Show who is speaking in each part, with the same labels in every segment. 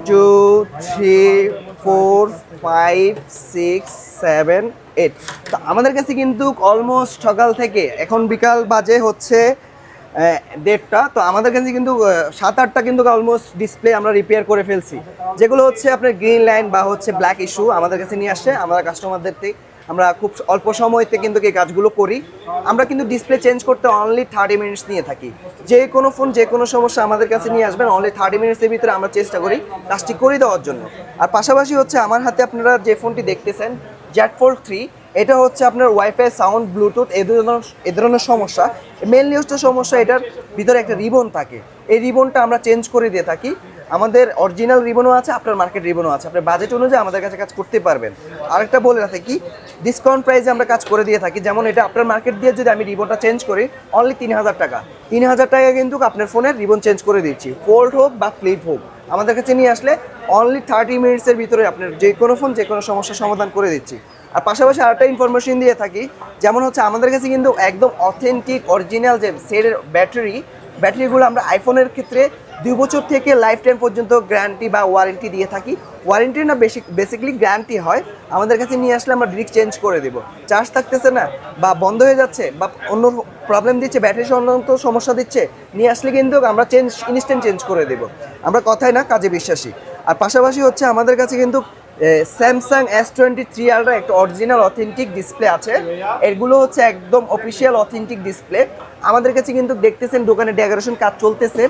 Speaker 1: 2 3 4 5 6 7 8। তো আমাদের কাছে কিন্তু অলমোস্ট সকাল থেকে এখন বিকাল বাজে হচ্ছে 1:30টা। তো আমাদের কাছে কিন্তু 7-8টা কিন্তু অলমোস্ট ডিসপ্লে আমরা রিপেয়ার করে ফেলছি, যেগুলো হচ্ছে আপনার গ্রিন লাইন বা হচ্ছে ব্ল্যাক ইস্যু আমাদের কাছে নিয়ে আসছে। আমরা কাস্টমারদের থেকে আমরা খুব অল্প সময়তে কিন্তু এই কাজগুলো করি। আমরা কিন্তু ডিসপ্লে চেঞ্জ করতে অনলি 30 মিনিটস নিয়ে থাকি। যে কোনো ফোন যে কোনো সমস্যা আমাদের কাছে নিয়ে আসবেন, অনলি 30 মিনিটসের ভিতরে আমরা চেষ্টা করি কাজটি করে দেওয়ার জন্য। আর পাশাপাশি হচ্ছে আমার হাতে আপনারা যে ফোনটি দেখতেছেন Z Fold 3, এটা হচ্ছে আপনার ওয়াইফাই, সাউন্ড, ব্লুটুথ এ ধরনের সমস্যা। মেনলি হচ্ছে সমস্যা এটার ভিতরে একটা রিবন থাকে, এই রিবনটা আমরা চেঞ্জ করে দিয়ে থাকি। আমাদের অরিজিনাল রিবনও আছে, আপনার মার্কেট রিবনও আছে, আপনার বাজেট অনুযায়ী আমাদের কাছে কাজ করতে পারবেন। আরেকটা বলে রাখি কি, ডিসকাউন্ট প্রাইসে আমরা কাজ করে দিয়ে থাকি। যেমন এটা আপনার মার্কেট দিয়ে যদি আমি রিবনটা চেঞ্জ করি অনলি 3000 টাকা, 3000 টাকা কিন্তু আপনার ফোনের রিবন চেঞ্জ করে দিচ্ছি। ফোল্ড হোক বা ফ্লিপ হোক, আমাদের কাছে নিয়ে আসলে অনলি 30 মিনিটসের ভিতরে আপনার যে কোনো ফোন যে কোনো সমস্যার সমাধান করে দিচ্ছি। আর পাশাপাশি আরেকটা ইনফরমেশন দিয়ে থাকি, যেমন হচ্ছে আমাদের কাছে কিন্তু একদম অথেন্টিক অরিজিনাল যে সেটের ব্যাটারিগুলো আমরা আইফোনের ক্ষেত্রে 2 বছর থেকে লাইফ টাইম পর্যন্ত গ্যারান্টি বা ওয়ারেন্টি দিয়ে থাকি। ওয়ারেন্টি না, বেসিক্যালি গ্যারান্টি হয়। আমাদের কাছে নিয়ে আসলে আমরা ডিরেক্ট চেঞ্জ করে দেবো। চার্জ থাকতেছে না বা বন্ধ হয়ে যাচ্ছে বা অন্য প্রবলেম দিচ্ছে, ব্যাটারি সংক্রান্ত সমস্যা দিচ্ছে, নিয়ে আসলে কিন্তু আমরা ইনস্ট্যান্ট চেঞ্জ করে দেবো। আমরা কথায় না কাজে বিশ্বাসী। আর পাশাপাশি হচ্ছে আমাদের কাছে কিন্তু স্যামসাং S23 আলট্রা একটা অরিজিনাল অথেন্টিক ডিসপ্লে আছে। এগুলো হচ্ছে একদম অফিসিয়াল অথেন্টিক ডিসপ্লে। আমাদের কাছে কিন্তু দেখতেছেন দোকানে ডেকোরেশন কাজ চলতেছে।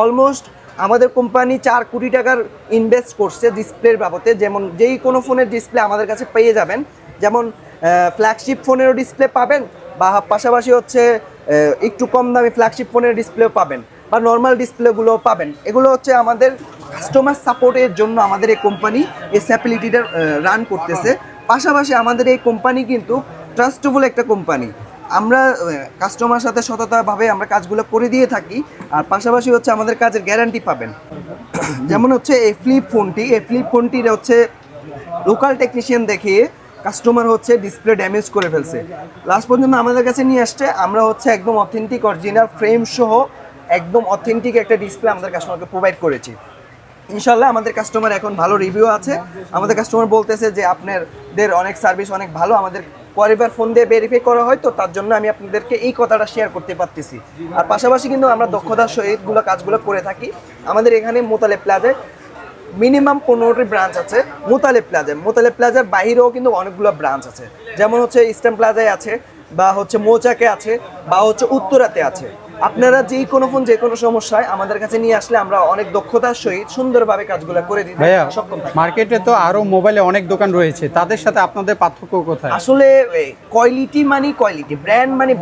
Speaker 1: অলমোস্ট আমাদের কোম্পানি 4 কোটি টাকার ইনভেস্ট করছে ডিসপ্লের বাবদে। যেমন যেই কোনো ফোনের ডিসপ্লে আমাদের কাছে পেয়ে যাবেন, যেমন ফ্ল্যাগশিপ ফোনেরও ডিসপ্লে পাবেন, বা পাশাপাশি হচ্ছে একটু কম দামি ফ্ল্যাগশিপ ফোনের ডিসপ্লেও পাবেন, বা নর্মাল ডিসপ্লেগুলোও পাবেন। এগুলো হচ্ছে আমাদের কাস্টমার সাপোর্টের জন্য আমাদের এই কোম্পানি এই স্যাপিলিটিটা রান করতেছে। পাশাপাশি আমাদের এই কোম্পানি কিন্তু ট্রাস্টেবল একটা কোম্পানি। আমরা কাস্টমার সাথে সততাভাবে আমরা কাজগুলো করে দিয়ে থাকি। আর পাশাপাশি হচ্ছে আমাদের কাজের গ্যারান্টি পাবেন। যেমন হচ্ছে এই ফ্লিপ ফোনটির হচ্ছে লোকাল টেকনিশিয়ান দেখিয়ে কাস্টমার হচ্ছে ডিসপ্লে ড্যামেজ করে ফেলছে, লাস্ট পর্যন্ত আমাদের কাছে নিয়ে আসছে। আমরা হচ্ছে একদম অথেন্টিক অরিজিনাল ফ্রেম সহ একদম অথেন্টিক একটা ডিসপ্লে আমাদের কাস্টমারকে প্রোভাইড করেছি। ইনশাল্লাহ আমাদের কাস্টমার এখন ভালো রিভিউ আছে। আমাদের কাস্টমার বলতেছে যে আপনাদের অনেক সার্ভিস অনেক ভালো, আমাদের পরিবার ফোন দিয়ে ভেরিফাই করা হয়, তো তার জন্য আমি আপনাদেরকে এই কথাটা শেয়ার করতে পারতেছি। আর পাশাপাশি কিন্তু আমরা দক্ষতার সহিতগুলো কাজগুলো করে থাকি। আমাদের এখানে মোতালেব প্লাজায় মিনিমাম 15টি ব্রাঞ্চ আছে। মোতালেব প্লাজার বাইরেও কিন্তু অনেকগুলো ব্রাঞ্চ আছে, যেমন হচ্ছে ইস্টার্ন প্লাজায় আছে, বা হচ্ছে মৌচাকে আছে, বা হচ্ছে উত্তরাতে আছে। আপনারা যেই কোনো ফোন যে কোনো সমস্যায় আমাদের কাছে নিয়ে আসলে আমরা অনেক দক্ষতার সহিত সুন্দরভাবে কাজগুলো করে দিতে সক্ষম থাকি।
Speaker 2: মার্কেটে তো আরো মোবাইলে অনেক দোকান রয়েছে, তাদের সাথে আপনাদের পার্থক্য কোথায়?
Speaker 1: আসলে কোয়ালিটি মানে কোয়ালিটি, ব্র্যান্ড মানে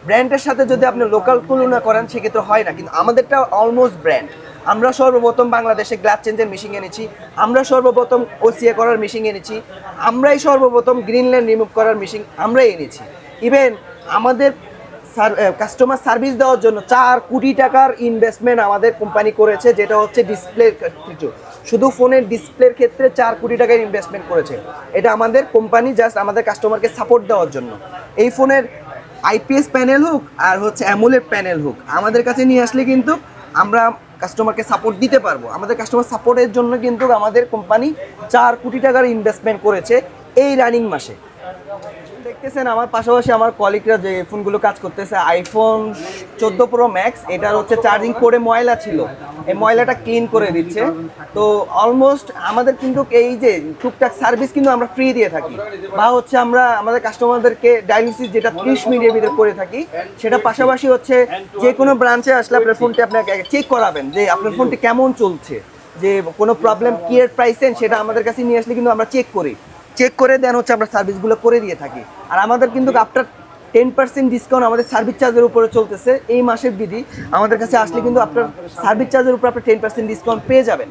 Speaker 1: ব্র্যান্ডের সাথে যদি আপনি লোকাল তুলনা করেন সেক্ষেত্রে হয় না, কিন্তু আমাদেরটা অলমোস্ট ব্র্যান্ড। আমরা সর্বপ্রথম বাংলাদেশে গ্লাস চেঞ্জের মেশিন এনেছি, আমরা সর্বপ্রথম ওসিএ করার মেশিন এনেছি, আমরাই সর্বপ্রথম গ্রিন লাইন রিমুভ করার মেশিন আমরাই এনেছি। ইভেন আমাদের কাস্টমার সার্ভিস দেওয়ার জন্য 4 কোটি টাকার ইনভেস্টমেন্ট আমাদের কোম্পানি করেছে, যেটা হচ্ছে ডিসপ্লের কিছু, শুধু ফোনের ডিসপ্লের ক্ষেত্রে 4 কোটি টাকার ইনভেস্টমেন্ট করেছে। এটা আমাদের কোম্পানি জাস্ট আমাদের কাস্টমারকে সাপোর্ট দেওয়ার জন্য। এই ফোনের আইপিএস প্যানেল হোক আর হচ্ছে অ্যামোলেড প্যানেল হোক, আমাদের কাছে নিয়ে আসলে কিন্তু আমরা কাস্টমারকে সাপোর্ট দিতে পারবো। আমাদের কাস্টমার সাপোর্টের জন্য কিন্তু আমাদের কোম্পানি 4 কোটি টাকার ইনভেস্টমেন্ট করেছে এই রানিং মাসে। দেখতেছেন আমার পাশাপাশি আমার কলিগরা যে ফোনগুলো কাজ করতেছে, আইফোন 14 প্রো ম্যাক্স, এটার হচ্ছে চার্জিং পোর্টে ময়লা ছিল, এই ময়লাটা ক্লিন করে দিচ্ছে। তো অলমোস্ট আমাদের কিন্তু এই যে টুকটাক সার্ভিস কিন্তু আমরা ফ্রি দিয়ে থাকি, বা হচ্ছে আমরা আমাদের কাস্টমারদেরকে ডায়ালিসিস যেটা 30 মিনিটের ভিতরে করে থাকি, সেটা পাশাপাশি হচ্ছে যে কোনো ব্রাঞ্চে আসলে আপনার ফোনটি আপনাকে চেক করাবেন যে আপনার ফোনটি কেমন চলছে, যে কোনো প্রবলেম ক্লিয়ার পাইছেন সেটা আমাদের কাছে নিয়ে আসলে কিন্তু আমরা চেক করে দেন হচ্ছে আমরা সার্ভিসগুলো করে দিয়ে থাকি। আর আমাদের কিন্তু আফটার 10% ডিসকাউন্ট আমাদের সার্ভিস চার্জের উপরে চলতেছে এই মাসের বিধি। আমাদের কাছে আসলে কিন্তু আপনার সার্ভিস চার্জের উপর আপনার 10% ডিসকাউন্ট পেয়ে যাবেন।